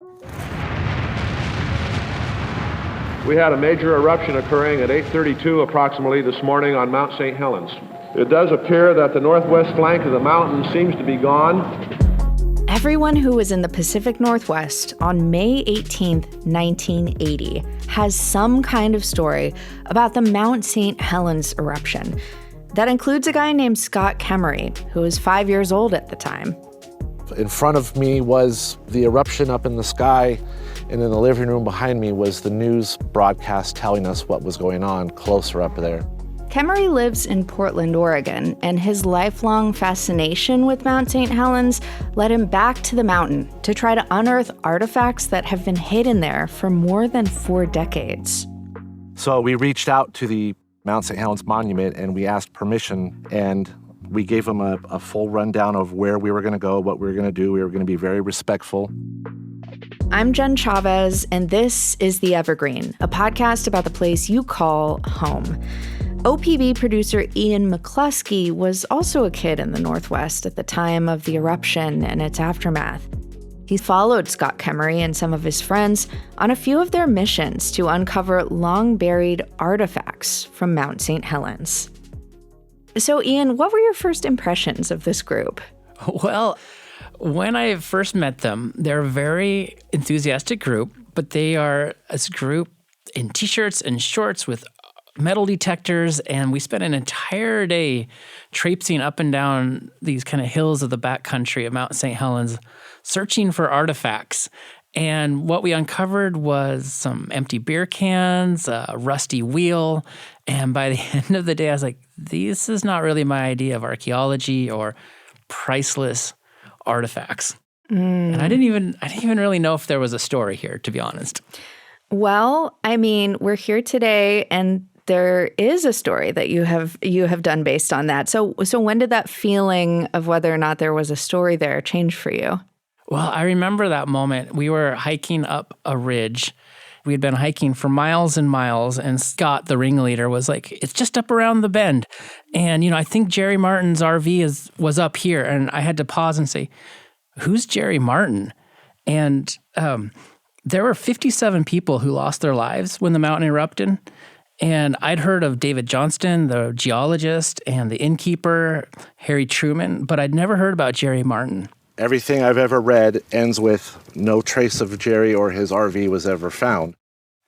We had a major eruption occurring at 8:32 approximately this morning on Mount St Helens. It does appear that the northwest flank of the mountain seems to be gone. Everyone who was in the Pacific Northwest on May 18, 1980, has some kind of story about the Mount St Helens eruption. That includes a guy named Scott Kemery, who was 5 years old at the time. In front of me was the eruption up in the sky, and in the living room behind me was the news broadcast telling us what was going on closer up there. Kemery lives in Portland, Oregon, and his lifelong fascination with Mount St. Helens led him back to the mountain to try to unearth artifacts that have been hidden there for more than 4 decades. So we reached out to the Mount St. Helens Monument and we asked permission, and we gave them a full rundown of where we were going to go, what we were going to do. We were going to be very respectful. I'm Jen Chavez, and this is The Evergreen, a podcast about the place you call home. OPB producer Ian McCluskey was also a kid in the Northwest at the time of the eruption and its aftermath. He followed Scott Kemery and some of his friends on a few of their missions to uncover long-buried artifacts from Mount St. Helens. So, Ian, what were your first impressions of this group? Well, when I first met them, they're a very enthusiastic group, but they are a group in T-shirts and shorts with metal detectors, and we spent an entire day traipsing up and down these kind of hills of the backcountry of Mount St. Helens, searching for artifacts. And what we uncovered was some empty beer cans, a rusty wheel, and by the end of the day, I was like, this is not really my idea of archaeology or priceless artifacts. And I didn't even really know if there was a story here, to be honest. Well, I mean, we're here today, and there is a story that you have done based on that. So when did that feeling of whether or not there was a story there change for you? Well, I remember that moment. We were hiking up a ridge. We had been hiking for miles and miles, and Scott, the ringleader, was like, it's just up around the bend. And, I think Jerry Martin's RV was up here. And I had to pause and say, who's Jerry Martin? And there were 57 people who lost their lives when the mountain erupted. And I'd heard of David Johnston, the geologist, and the innkeeper, Harry Truman, but I'd never heard about Jerry Martin. Everything I've ever read ends with no trace of Jerry or his RV was ever found.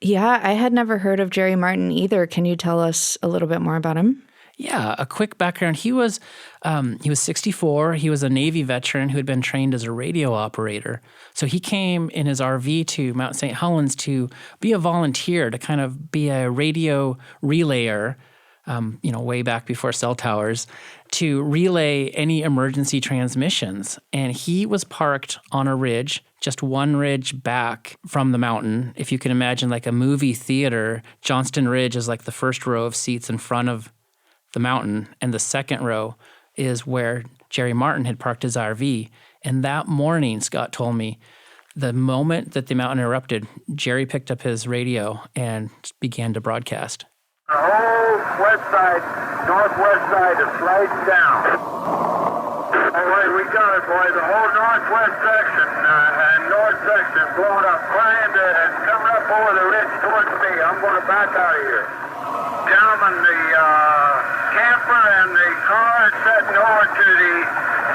Yeah, I had never heard of Jerry Martin either. Can you tell us a little bit more about him? Yeah, a quick background. He was 64. He was a Navy veteran who had been trained as a radio operator. So he came in his RV to Mount St. Helens to be a volunteer, to kind of be a radio relayer, way back before cell towers, to relay any emergency transmissions. And he was parked on a ridge, just one ridge back from the mountain. If you can imagine like a movie theater, Johnston Ridge is like the first row of seats in front of the mountain, and the second row is where Jerry Martin had parked his RV. And that morning, Scott told me, the moment that the mountain erupted, Jerry picked up his radio and began to broadcast. The whole northwest side is sliding down. All right, we got it, boys. The whole northwest section and north section blowing up, and coming up over the ridge towards me. I'm going to back out of here. Gentlemen, the camper and the car sitting over to the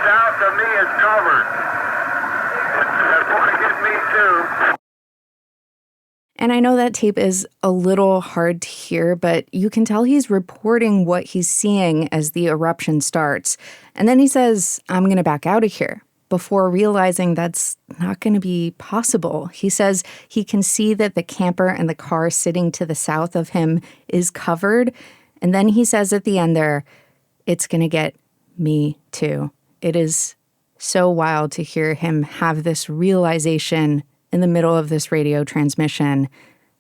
south of me is covered. That's going to get me too. And I know that tape is a little hard to hear, but you can tell he's reporting what he's seeing as the eruption starts. And then he says, I'm going to back out of here, before realizing that's not going to be possible. He says he can see that the camper and the car sitting to the south of him is covered. And then he says at the end there, it's going to get me too. It is so wild to hear him have this realization in the middle of this radio transmission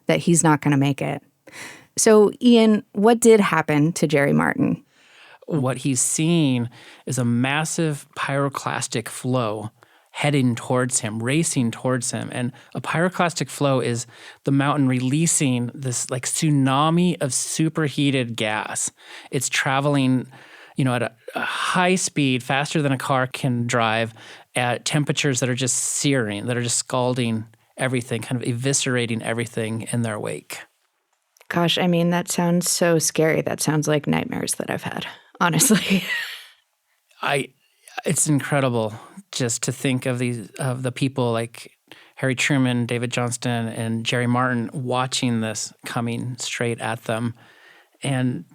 that he's not going to make it. So, Ian, what did happen to Jerry Martin? What he's seeing is a massive pyroclastic flow heading towards him, racing towards him. And a pyroclastic flow is the mountain releasing this like tsunami of superheated gas. It's traveling, at a high speed, faster than a car can drive, at temperatures that are just searing, that are just scalding everything, kind of eviscerating everything in their wake. Gosh, I mean, that sounds so scary. That sounds like nightmares that I've had, honestly. It's incredible just to think of the people like Harry Truman, David Johnston, and Jerry Martin watching this coming straight at them. And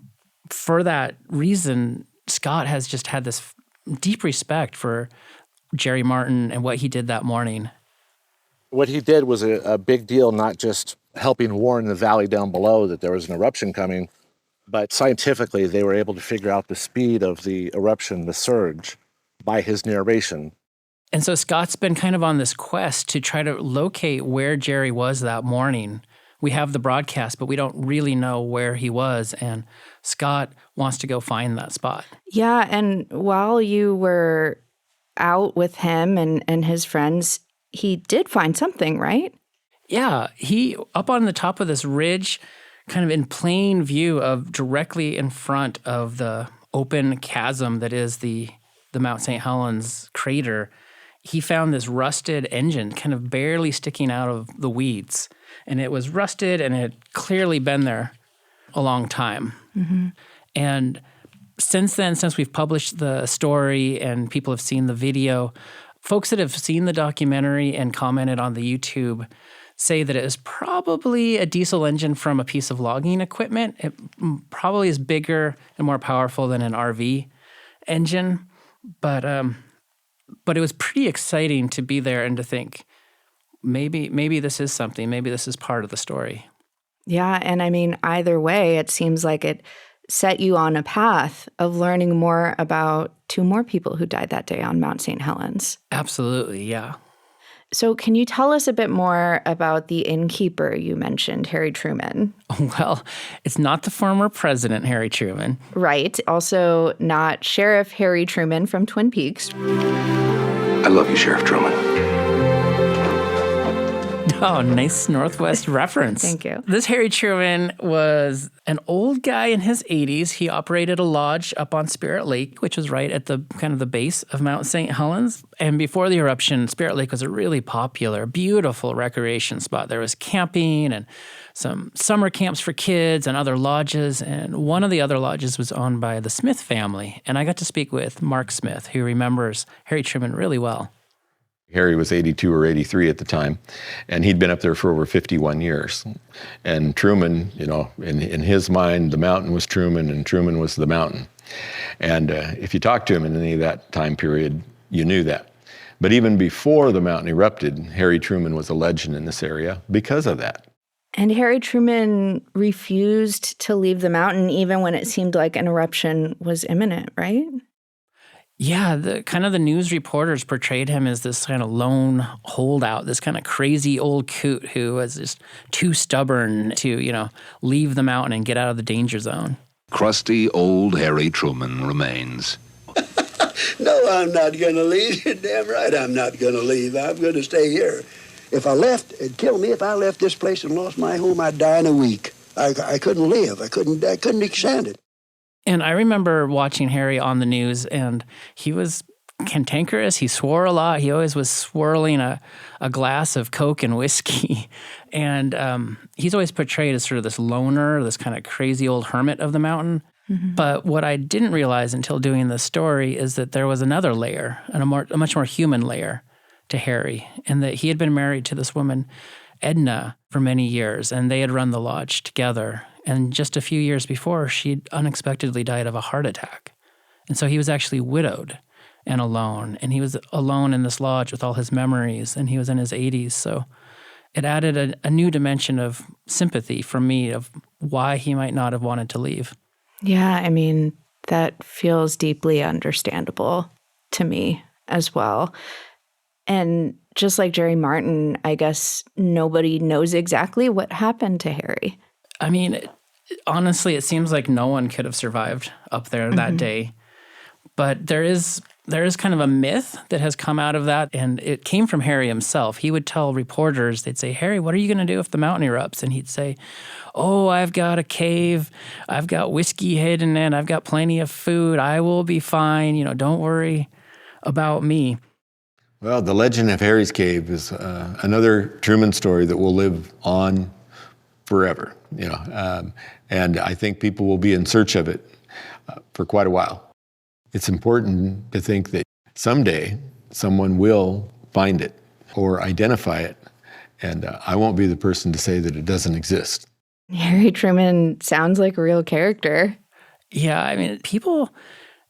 for that reason, Scott has just had this deep respect for Jerry Martin and what he did that morning. What he did was a big deal, not just helping warn the valley down below that there was an eruption coming, but scientifically they were able to figure out the speed of the eruption, the surge, by his narration. And so Scott's been kind of on this quest to try to locate where Jerry was that morning. We have the broadcast, but we don't really know where he was, and Scott wants to go find that spot. Yeah, and while you were out with him and his friends, he did find something, right? Yeah, he, up on the top of this ridge, kind of in plain view of directly in front of the open chasm that is the Mount St. Helens crater, he found this rusted engine kind of barely sticking out of the weeds. And it was rusted and it had clearly been there a long time. Mm-hmm. And since then, since we've published the story and people have seen the video, folks that have seen the documentary and commented on the YouTube say that it is probably a diesel engine from a piece of logging equipment. It probably is bigger and more powerful than an RV engine. But it was pretty exciting to be there and to think, maybe this is something. Maybe this is part of the story. Yeah, and I mean, either way, it seems like it set you on a path of learning more about two more people who died that day on Mount St. Helens. Absolutely, yeah. So can you tell us a bit more about the innkeeper you mentioned, Harry Truman? Well, it's not the former president, Harry Truman. Right. Also not Sheriff Harry Truman from Twin Peaks. I love you, Sheriff Truman. Oh, nice Northwest reference. Thank you. This Harry Truman was an old guy in his 80s. He operated a lodge up on Spirit Lake, which was right at the kind of the base of Mount St. Helens. And before the eruption, Spirit Lake was a really popular, beautiful recreation spot. There was camping and some summer camps for kids and other lodges. And one of the other lodges was owned by the Smith family. And I got to speak with Mark Smith, who remembers Harry Truman really well. Harry was 82 or 83 at the time, and he'd been up there for over 51 years. And Truman, you know, in his mind, the mountain was Truman, and Truman was the mountain. And if you talked to him in any of that time period, you knew that. But even before the mountain erupted, Harry Truman was a legend in this area because of that. And Harry Truman refused to leave the mountain even when it seemed like an eruption was imminent, right? Yeah, the news reporters portrayed him as this kind of lone holdout, this kind of crazy old coot who was just too stubborn to, leave the mountain and get out of the danger zone. Crusty old Harry Truman remains. No, I'm not going to leave. You're damn right I'm not going to leave. I'm going to stay here. If I left, it'd kill me. If I left this place and lost my home, I'd die in a week. I couldn't live. I couldn't stand it. And I remember watching Harry on the news, and he was cantankerous. He swore a lot. He always was swirling a glass of Coke and whiskey. And he's always portrayed as sort of this loner, this kind of crazy old hermit of the mountain. Mm-hmm. But what I didn't realize until doing this story is that there was another layer, and a much more human layer to Harry, and that he had been married to this woman, Edna, for many years, and they had run the lodge together. And just a few years before, she unexpectedly died of a heart attack. And so he was actually widowed and alone. And he was alone in this lodge with all his memories, and he was in his 80s. So it added a new dimension of sympathy for me of why he might not have wanted to leave. Yeah, I mean, that feels deeply understandable to me as well. And just like Jerry Martin, I guess nobody knows exactly what happened to Harry. I mean, honestly, it seems like no one could have survived up there that day. But there is kind of a myth that has come out of that, and it came from Harry himself. He would tell reporters, they'd say, Harry, what are you going to do if the mountain erupts? And he'd say, oh, I've got a cave. I've got whiskey hidden in it. I've got plenty of food. I will be fine. Don't worry about me. Well, the legend of Harry's Cave is another Truman story that will live on forever, and I think people will be in search of it for quite a while. It's important to think that someday someone will find it or identify it, and I won't be the person to say that it doesn't exist. Harry Truman sounds like a real character. Yeah, I mean, people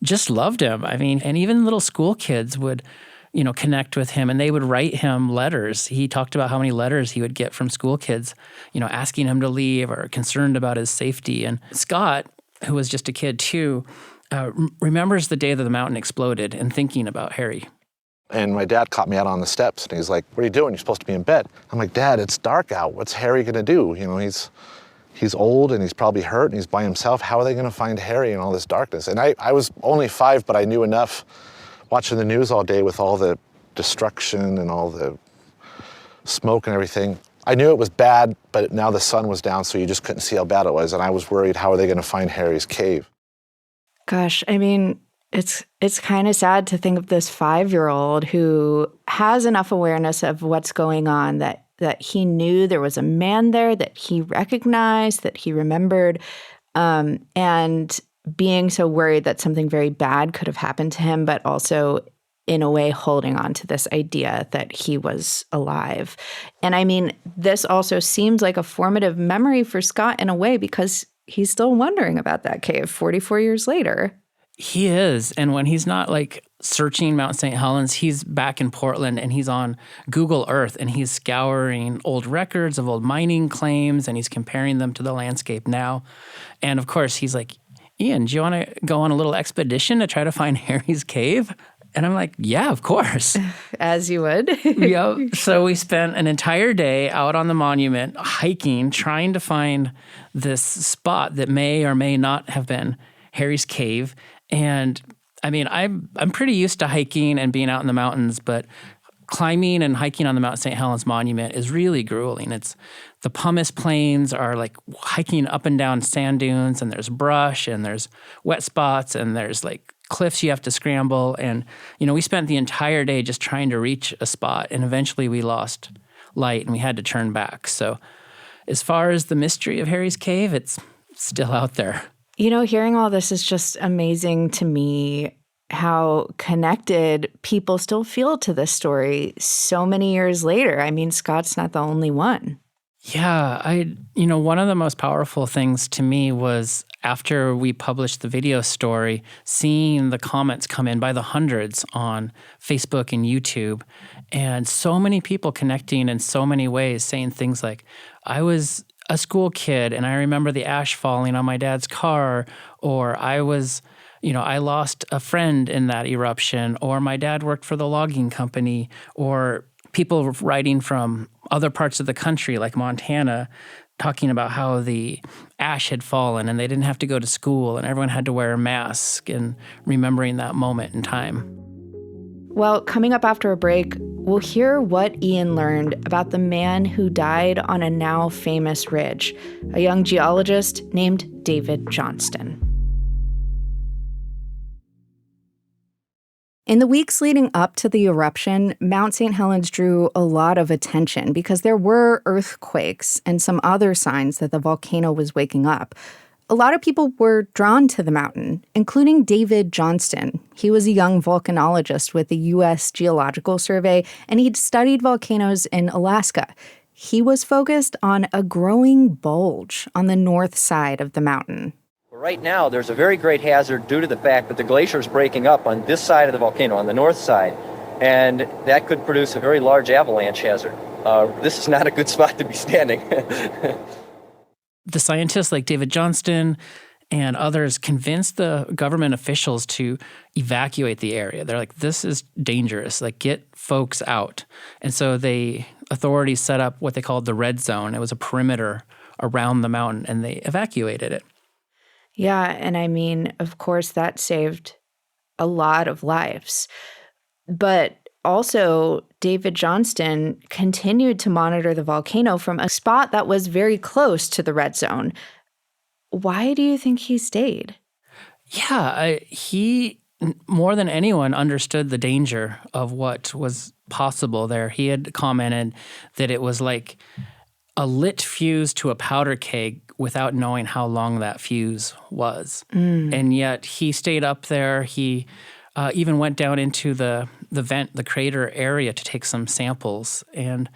just loved him. I mean, and even little school kids would connect with him, and they would write him letters. He talked about how many letters he would get from school kids, asking him to leave or concerned about his safety. And Scott, who was just a kid too, remembers the day that the mountain exploded and thinking about Harry. And my dad caught me out on the steps, and he's like, "What are you doing? You're supposed to be in bed." I'm like, "Dad, it's dark out. What's Harry going to do? He's old, and he's probably hurt, and he's by himself. How are they going to find Harry in all this darkness?" And I was only 5, but I knew enough, watching the news all day with all the destruction and all the smoke and everything. I knew it was bad, but now the sun was down, so you just couldn't see how bad it was. And I was worried, how are they going to find Harry's cave? Gosh, I mean, it's kind of sad to think of this 5-year-old who has enough awareness of what's going on that he knew there was a man there that he recognized, that he remembered, and being so worried that something very bad could have happened to him, but also in a way holding on to this idea that he was alive. And I mean, this also seems like a formative memory for Scott in a way, because he's still wondering about that cave 44 years later. He is. And when he's not searching Mount St. Helens, he's back in Portland and he's on Google Earth and he's scouring old records of old mining claims and he's comparing them to the landscape now. And of course, he's like, "Ian, do you want to go on a little expedition to try to find Harry's cave?" And I'm like, "Yeah, of course." As you would. Yep. So we spent an entire day out on the monument hiking, trying to find this spot that may or may not have been Harry's cave. And I mean, I'm pretty used to hiking and being out in the mountains, but climbing and hiking on the Mount St. Helens monument is really grueling. It's the pumice plains are like hiking up and down sand dunes, and there's brush and there's wet spots and there's cliffs you have to scramble. And, we spent the entire day just trying to reach a spot, and eventually we lost light and we had to turn back. So as far as the mystery of Harry's cave, it's still out there. Hearing all this is just amazing to me, how connected people still feel to this story so many years later. I mean, Scott's not the only one. Yeah, one of the most powerful things to me was after we published the video story, seeing the comments come in by the hundreds on Facebook and YouTube, and so many people connecting in so many ways, saying things like, "I was a school kid and I remember the ash falling on my dad's car," or "I was, I lost a friend in that eruption," or "my dad worked for the logging company," or people writing from other parts of the country like Montana talking about how the ash had fallen and they didn't have to go to school and everyone had to wear a mask, and remembering that moment in time. Well, coming up after a break, we'll hear what Ian learned about the man who died on a now famous ridge, a young geologist named David Johnston. In the weeks leading up to the eruption, Mount St. Helens drew a lot of attention because there were earthquakes and some other signs that the volcano was waking up. A lot of people were drawn to the mountain, including David Johnston. He was a young volcanologist with the U.S. Geological Survey, and he'd studied volcanoes in Alaska. He was focused on a growing bulge on the north side of the mountain. Right now, there's a very great hazard due to the fact that the glacier is breaking up on this side of the volcano, on the north side, and that could produce a very large avalanche hazard. This is not a good spot to be standing. The scientists like David Johnston and others convinced the government officials to evacuate the area. They're like, "This is dangerous, get folks out." And so authorities set up what they called the red zone. It was a perimeter around the mountain, and they evacuated it. Yeah, and I mean, of course, that saved a lot of lives. But also, David Johnston continued to monitor the volcano from a spot that was very close to the red zone. Why do you think he stayed? Yeah, he more than anyone, understood the danger of what was possible there. He had commented that it was like a lit fuse to a powder keg without knowing how long that fuse was. And yet he stayed up there. He even went down into the vent, the crater area, to take some samples. And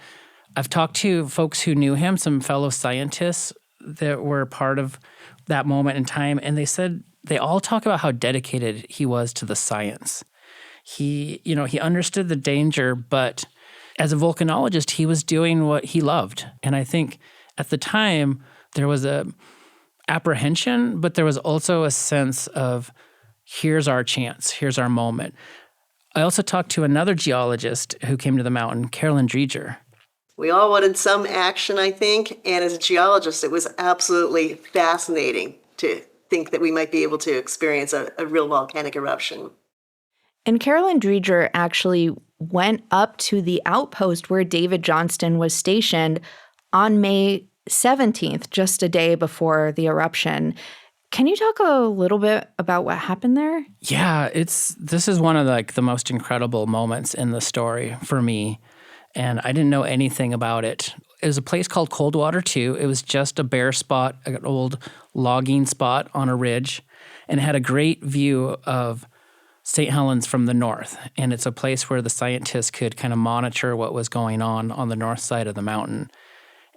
I've talked to folks who knew him, some fellow scientists that were part of that moment in time, and they said they all talk about how dedicated he was to the science. He understood the danger, but as a volcanologist, he was doing what he loved. And I think at the time there was a apprehension, but there was also a sense of, here's our chance, here's our moment. I also talked to another geologist who came to the mountain, Carolyn Dreger. We all wanted some action, I think, and as a geologist, it was absolutely fascinating to think that we might be able to experience a real volcanic eruption. And Carolyn Dreger actually went up to the outpost where David Johnston was stationed on May 17th, just a day before the eruption. Can you talk a little bit about what happened there? Yeah, this is one of the most incredible moments in the story for me, and I didn't know anything about it. It was a place called Coldwater 2. It was just a bare spot, an old logging spot on a ridge, and it had a great view of St. Helens from the north. And it's a place where the scientists could kind of monitor what was going on the north side of the mountain.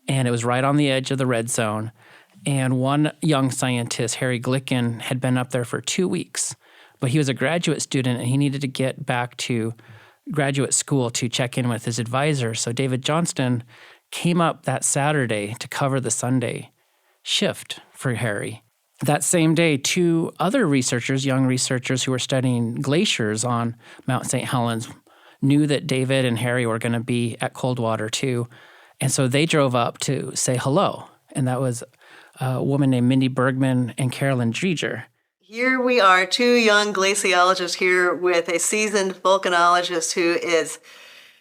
And it was right on the edge of the red zone. And one young scientist, Harry Glicken, had been up there for 2 weeks. But he was a graduate student, and he needed to get back to graduate school to check in with his advisor. So David Johnston came up that Saturday to cover the Sunday shift for Harry. That same day, 2 other researchers, young researchers who were studying glaciers on Mount St. Helens, knew that David and Harry were going to be at Coldwater too. And so they drove up to say hello. And that was a woman named Mindy Bergman and Carolyn Dreger. Here we are, 2 young glaciologists here with a seasoned volcanologist who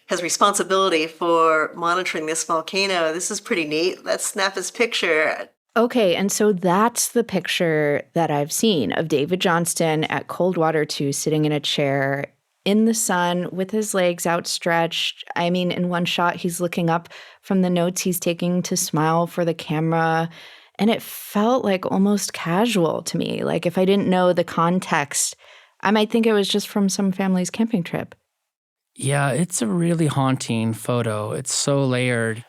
has responsibility for monitoring this volcano. This is pretty neat. Let's snap his picture. Okay, and so that's the picture that I've seen of David Johnston at Coldwater 2 sitting in a chair in the sun with his legs outstretched. I mean, in one shot, he's looking up from the notes he's taking to smile for the camera. And it felt like almost casual to me. Like if I didn't know the context, I might think it was just from some family's camping trip. Yeah, it's a really haunting photo. It's so layered.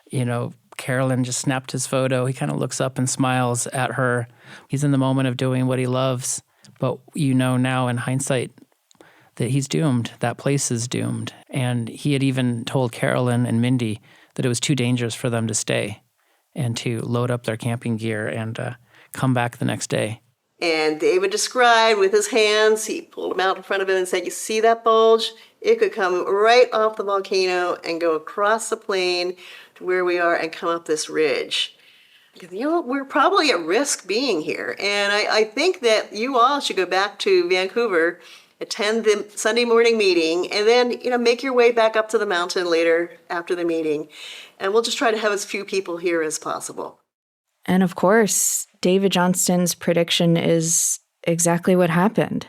Carolyn just snapped his photo. He kind of looks up and smiles at her. He's in the moment of doing what he loves. But now in hindsight that he's doomed. That place is doomed. And he had even told Carolyn and Mindy that it was too dangerous for them to stay and to load up their camping gear and come back the next day. And David described with his hands, he pulled them out in front of him and said, you see that bulge? It could come right off the volcano and go across the plain to where we are and come up this ridge. We're probably at risk being here. And I think that you all should go back to Vancouver, attend the Sunday morning meeting, and then, make your way back up to the mountain later after the meeting. And we'll just try to have as few people here as possible. And of course, David Johnston's prediction is exactly what happened.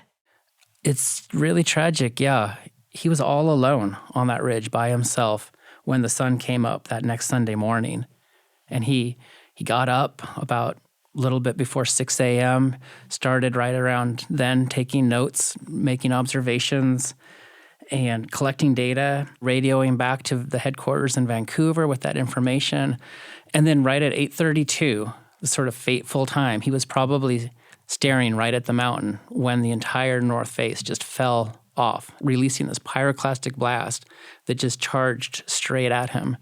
It's really tragic, yeah. He was all alone on that ridge by himself when the sun came up that next Sunday morning. And he got up about a little bit before 6 a.m., started right around then taking notes, making observations, and collecting data, radioing back to the headquarters in Vancouver with that information. And then right at 8:32, the sort of fateful time, he was probably staring right at the mountain when the entire north face just fell off, releasing this pyroclastic blast that just charged straight at him.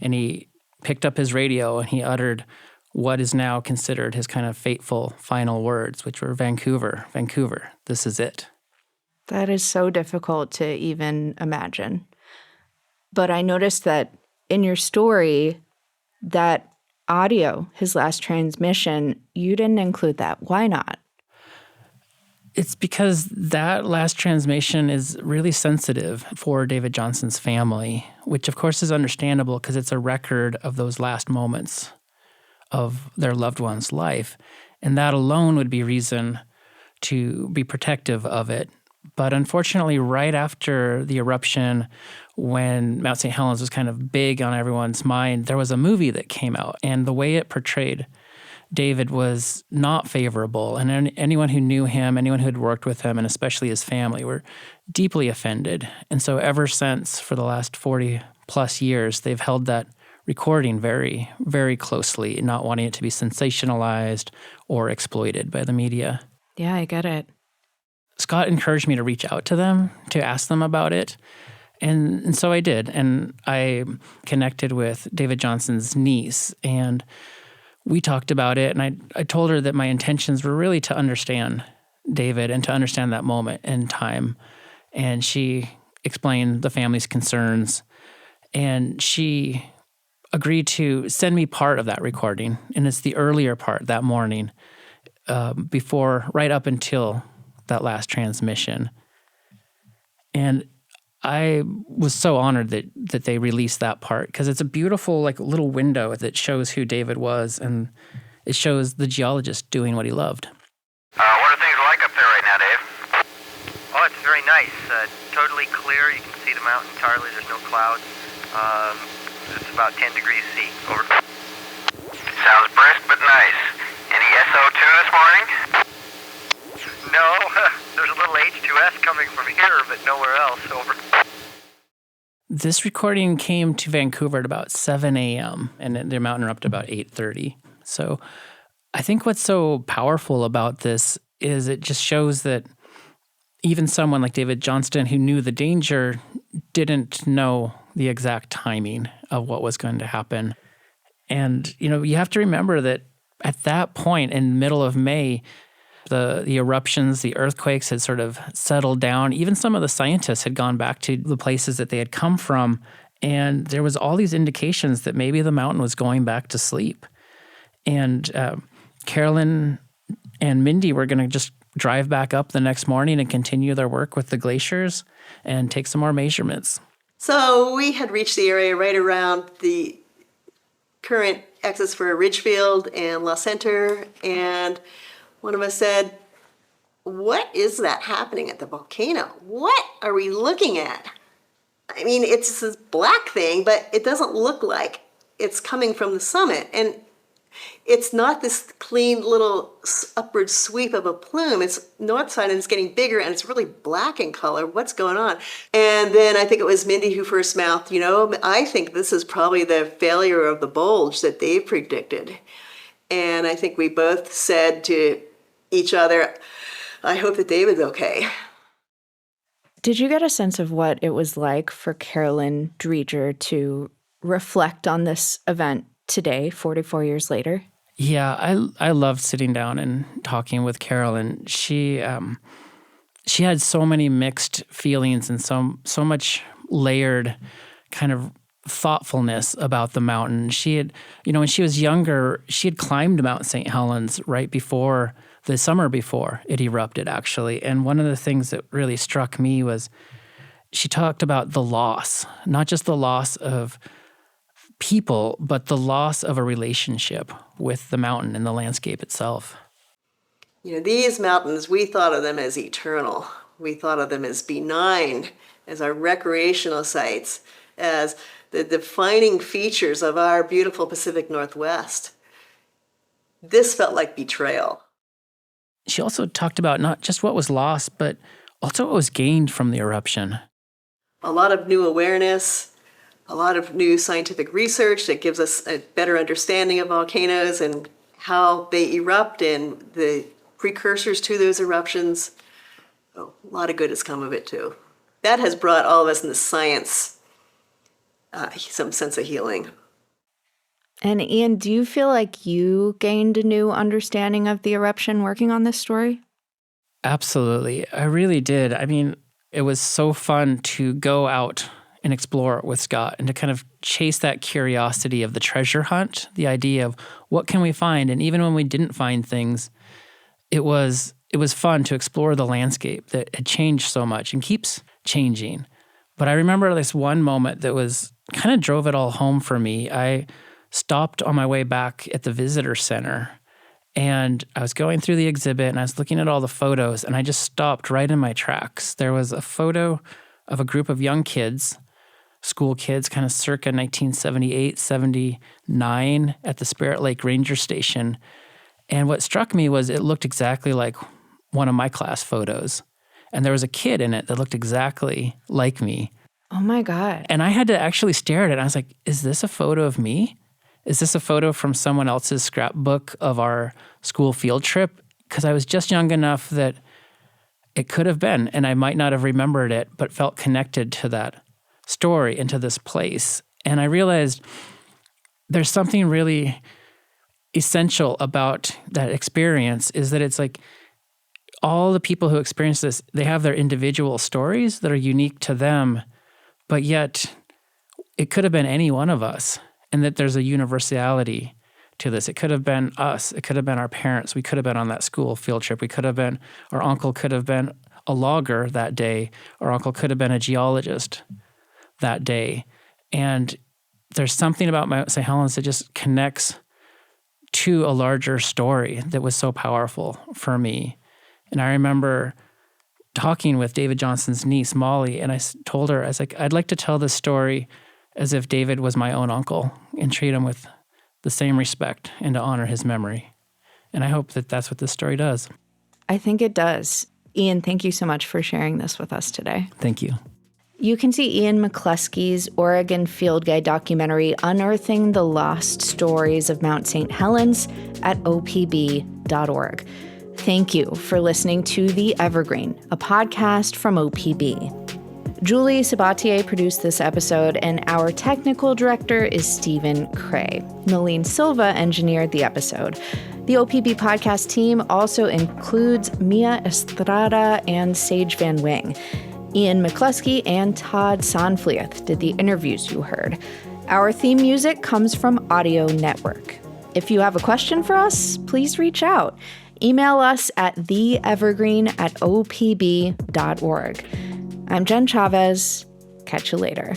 And he picked up his radio and he uttered what is now considered his kind of fateful final words, which were, Vancouver, Vancouver, this is it. That is so difficult to even imagine. But I noticed that in your story, that audio, his last transmission, you didn't include that. Why not? It's because that last transmission is really sensitive for David Johnston's family, which of course is understandable because it's a record of those last moments of their loved one's life. And that alone would be reason to be protective of it. But unfortunately, right after the eruption, when Mount St. Helens was kind of big on everyone's mind, there was a movie that came out, and the way it portrayed David was not favorable. And anyone who knew him, anyone who had worked with him, and especially his family, were deeply offended. And so ever since, for the last 40 plus years, they've held that recording very, very closely, not wanting it to be sensationalized or exploited by the media. Yeah, I get it. Scott encouraged me to reach out to them, to ask them about it. And so I did. And I connected with David Johnson's niece, and we talked about it. And I told her that my intentions were really to understand David and to understand that moment in time. And she explained the family's concerns. And she agreed to send me part of that recording. And it's the earlier part that morning, right up until that last transmission. And I was so honored that they released that part, because it's a beautiful little window that shows who David was, and it shows the geologist doing what he loved. What are things like up there right now, Dave? Oh, it's very nice. Totally clear. You can see the mountain entirely. There's no clouds. It's about 10 degrees C. Over. Sounds brisk but nice. Any SO2 this morning? No, there's a little H2S coming from here, but nowhere else. Over. This recording came to Vancouver at about 7 a.m., and the mountain erupted about 8:30. So I think what's so powerful about this is it just shows that even someone like David Johnston, who knew the danger, didn't know the exact timing of what was going to happen. And, you have to remember that at that point in the middle of May, the eruptions, the earthquakes had sort of settled down. Even some of the scientists had gone back to the places that they had come from, and there was all these indications that maybe the mountain was going back to sleep. And Carolyn and Mindy were going to just drive back up the next morning and continue their work with the glaciers and take some more measurements. So we had reached the area right around the current exits for Ridgefield and La Center, and one of us said, "What is that happening at the volcano? What are we looking at? I mean, it's this black thing, but it doesn't look like it's coming from the summit. And it's not this clean little upward sweep of a plume. It's north side and it's getting bigger and it's really black in color. What's going on?" And then I think it was Mindy who first mouthed, I think this is probably the failure of the bulge that they predicted. And I think we both said to each other, "I hope that David's okay." Did you get a sense of what it was like for Carolyn Dreger to reflect on this event today, 44 years later? Yeah, I loved sitting down and talking with Carolyn. She had so many mixed feelings and so much layered kind of thoughtfulness about the mountain. She had, when she was younger, she had climbed Mount St. Helens right before the summer before it erupted, actually. And one of the things that really struck me was she talked about the loss, not just the loss of people, but the loss of a relationship with the mountain and the landscape itself. These mountains, we thought of them as eternal. We thought of them as benign, as our recreational sites, as the defining features of our beautiful Pacific Northwest. This felt like betrayal. She also talked about not just what was lost, but also what was gained from the eruption. A lot of new awareness, a lot of new scientific research that gives us a better understanding of volcanoes and how they erupt and the precursors to those eruptions. Oh, a lot of good has come of it too. That has brought all of us in the science some sense of healing. And Ian, do you feel like you gained a new understanding of the eruption working on this story? Absolutely. I really did. I mean, it was so fun to go out and explore with Scott and to kind of chase that curiosity of the treasure hunt, the idea of what can we find? And even when we didn't find things, it was fun to explore the landscape that had changed so much and keeps changing. But I remember this one moment that was kind of drove it all home for me. I stopped on my way back at the visitor center, And I was going through the exhibit and I was looking at all the photos and I just stopped right in my tracks. There was a photo of a group of young kids, school kids, kind of circa 1978, 79 at the Spirit Lake Ranger Station. And what struck me was it looked exactly like one of my class photos. And there was a kid in it that looked exactly like me. Oh my God. And I had to actually stare at it. I was like, is this a photo of me? Is this a photo from someone else's scrapbook of our school field trip? Because I was just young enough that it could have been, and I might not have remembered it, but felt connected to that story and to this place. And I realized there's something really essential about that experience, is that it's like all the people who experience this, they have their individual stories that are unique to them, but yet it could have been any one of us. And that there's a universality to this. It could have been us. It could have been our parents. We could have been on that school field trip. We could have been, our uncle could have been a logger that day. Our uncle could have been a geologist that day. And there's something about Mount St. Helens that just connects to a larger story that was so powerful for me. And I remember talking with David Johnson's niece, Molly, and I told her, I was like, I'd like to tell this story as if David was my own uncle and treat him with the same respect and to honor his memory. And I hope that that's what this story does. I think it does. Ian, thank you so much for sharing this with us today. Thank you. You can see Ian McCluskey's Oregon Field Guide documentary, Unearthing the Lost Stories of Mount St. Helens, at opb.org. Thank you for listening to The Evergreen, a podcast from OPB. Julie Sabatier produced this episode, and our technical director is Stephen Cray. Nalene Silva engineered the episode. The OPB podcast team also includes Mia Estrada and Sage Van Wing. Ian McCluskey and Todd Sonfleeth did the interviews you heard. Our theme music comes from Audio Network. If you have a question for us, please reach out. Email us at theevergreen@opb.org. I'm Jen Chavez. Catch you later.